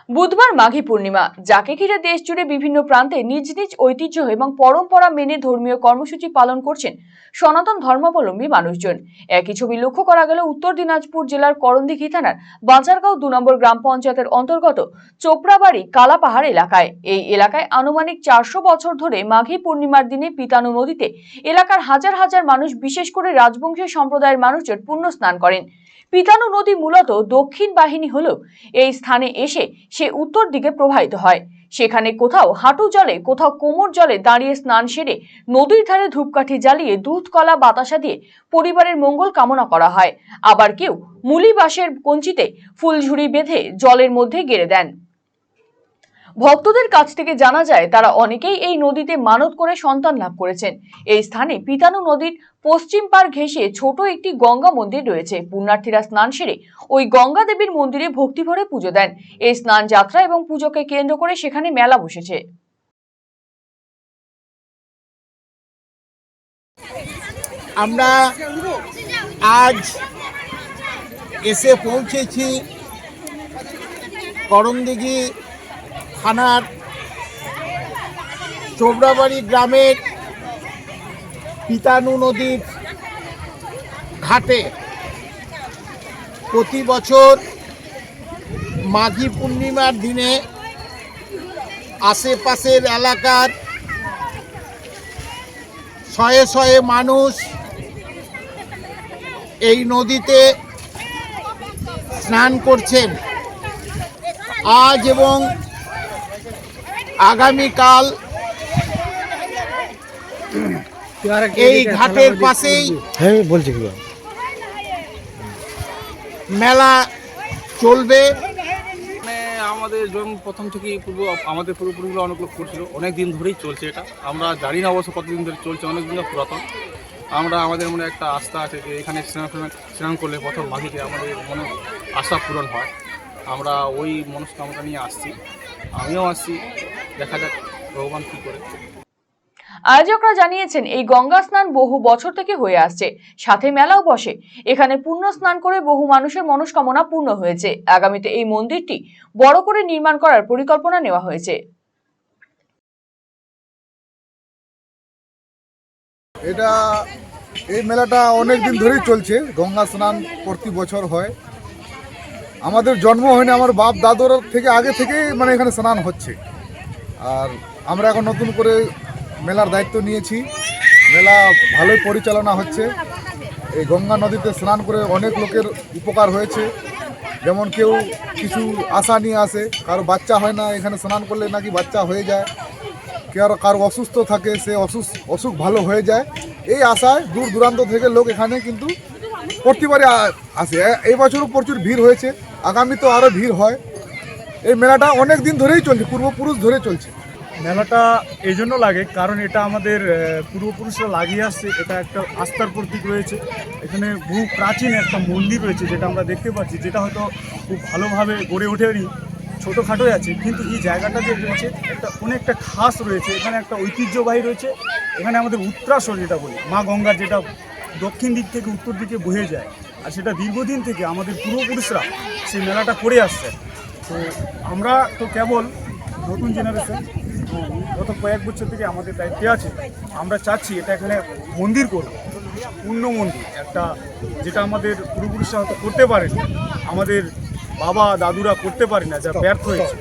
বুধবার মাঘী পূর্ণিমা, যাকে ঘিরে দেশ জুড়ে বিভিন্ন প্রান্তে নিজ নিজ ঐতিহ্য এবং পরম্পরা মেনে ধর্মীয় কর্মসূচি পালন করছেন সনাতন ধর্মাবলম্বী মানুষজন। একই ছবি লক্ষ্য করা গেল উত্তর দিনাজপুর জেলার করণদিঘি থানার বাজারগাঁও 2 নম্বর গ্রাম পঞ্চায়েতের অন্তর্গত চোপড়াবাড়ি কালাপাহাড় এলাকায়। এই এলাকায় আনুমানিক 400 বছর ধরে মাঘী পূর্ণিমার দিনে পিতানু নদীতে এলাকার হাজার হাজার মানুষ, বিশেষ করে রাজবংশীয় সম্প্রদায়ের মানুষজন পুণ্য স্নান করেন। পিতানু নদী মূলত দক্ষিণ বাহিনী হলেও এই স্থানে এসে সে উত্তর দিকে প্রবাহিত হয়। সেখানে কোথাও হাঁটু জলে, কোথাও কোমর জলে দাঁড়িয়ে স্নান সেরে নদীর ধারে ধূপকাঠি জ্বালিয়ে দুধ কলা বাতাসা দিয়ে পরিবারের মঙ্গল কামনা করা হয়। আবার কেউ মুলি বাঁশের কঞ্চিতে ফুলঝুরি বেঁধে জলের মধ্যে গেড়ে দেন। ভক্তদের কাছ থেকে জানা যায়, তারা অনেকেই এই নদীতে মানত করে সন্তান লাভ করেছেন। এই স্থানে পিতানু নদীর পশ্চিম পাড় ঘেঁষে ছোট একটি গঙ্গা মন্দির রয়েছে। পুণ্যার্থীরা স্নান সেরে ওই গঙ্গা দেবীর মন্দিরে ভক্তি ভরে পুজো দেন। এই স্নান যাত্রা এবং পুজোকে কেন্দ্র করে সেখানে মেলা বসেছে। আমরা আজ এসে পৌঁছেছি করণদিঘি থানার চোপড়াবাড়ি গ্রামের পিতানু নদীর ঘাটে। প্রতি বছর মাঘী পূর্ণিমার দিনে আশেপাশের এলাকার শয়ে শয়ে মানুষ এই নদীতে স্নান করছেন। আজ এবং আগামীকাল এই ঘাটের পাশেই মেলা চলবে। আমাদের জন্ম প্রথম থেকেই আমাদের পূর্বপুরুষগুলো অনেক লোক করছিল, অনেক দিন ধরেই চলছে এটা। আমরা জানি না অবশ্য কতদিন ধরে চলছে, অনেক দিন পুরাতন। আমাদের মনে একটা আস্থা আছে যে এখানে স্নান করলে প্রথম মাঘীতে আমাদের মনে আশা পূরণ হয়। আমরা ওই মনস্কামনা নিয়ে আসছি, আমিও আসছি, দেখা যাক ভগবান কী করে। আয়োজকরা জানিয়েছেন, এই গঙ্গা স্নান বহু বছর থেকে হয়ে আসছে, সাথে মেলাও বসে। এখানে পুণ্য স্নান করে বহু মানুষের মনস্কামনা পূর্ণ হয়েছে। আগামীতে এই মন্দিরটি বড় করে নির্মাণ করার পরিকল্পনা নেওয়া হয়েছে। এই মেলাটা অনেক দিন ধরেই চলছে। গঙ্গা স্নান প্রতি বছর হয়। আমাদের জন্ম হয়নি, আমার বাপ দাদুর থেকে আগে থেকেই এখানে স্নান হচ্ছে। আর আমরা এখন নতুন করে মেলার দায়িত্ব নিয়েছি। মেলা ভালোই পরিচালনা হচ্ছে। এই গঙ্গা নদীতে স্নান করে অনেক লোকের উপকার হয়েছে। যেমন কেউ কিছু আশা নিয়ে আসে, কারো বাচ্চা হয় না, এখানে স্নান করলে নাকি বাচ্চা হয়ে যায়। কারো অসুস্থ থাকে, সে অসুখ ভালো হয়ে যায়। এই আশায় দূর দূরান্ত থেকে লোক এখানে কিন্তু প্রতিবারই আসে। এই বছরও প্রচুর ভিড় হয়েছে, আগামী তো আরও ভিড় হয়। এই মেলাটা অনেক দিন ধরেই চলছে, পূর্বপুরুষ ধরে চলছে। মেলাটা এই জন্য লাগে কারণ এটা আমাদের পূর্বপুরুষরা লাগিয়ে আসছে। এটা একটা আস্থার প্রতীক রয়েছে। এখানে বহু প্রাচীন একটা মন্দির রয়েছে, যেটা আমরা দেখতে পাচ্ছি, যেটা হয়তো খুব ভালোভাবে গড়ে ওঠেনি, ছোটোখাটোই আছে। কিন্তু এই জায়গাটা যে রয়েছে অনেকটা খাস রয়েছে। এখানে একটা ঐতিহ্যবাহী রয়েছে। এখানে আমাদের উত্তরাসর যেটা বলি, মা গঙ্গার, যেটা দক্ষিণ দিক থেকে উত্তর দিকে বয়ে যায়, আর সেটা দীর্ঘদিন থেকে আমাদের পূর্বপুরুষরা সেই মেলাটা করে আসছে। তো আমরা তো কেবল নতুন জেনারেশন, গত কয়েক বছর থেকে আমাদের দায়িত্বে আছে। আমরা চাচ্ছি এটা এখানে মন্দির করব, পূর্ণ মন্দির একটা, যেটা আমাদের পূর্বপুরুষরা হয়তো করতে পারেনি, আমাদের বাবা দাদুরা করতে পারে না, যা ব্যর্থ হয়েছে।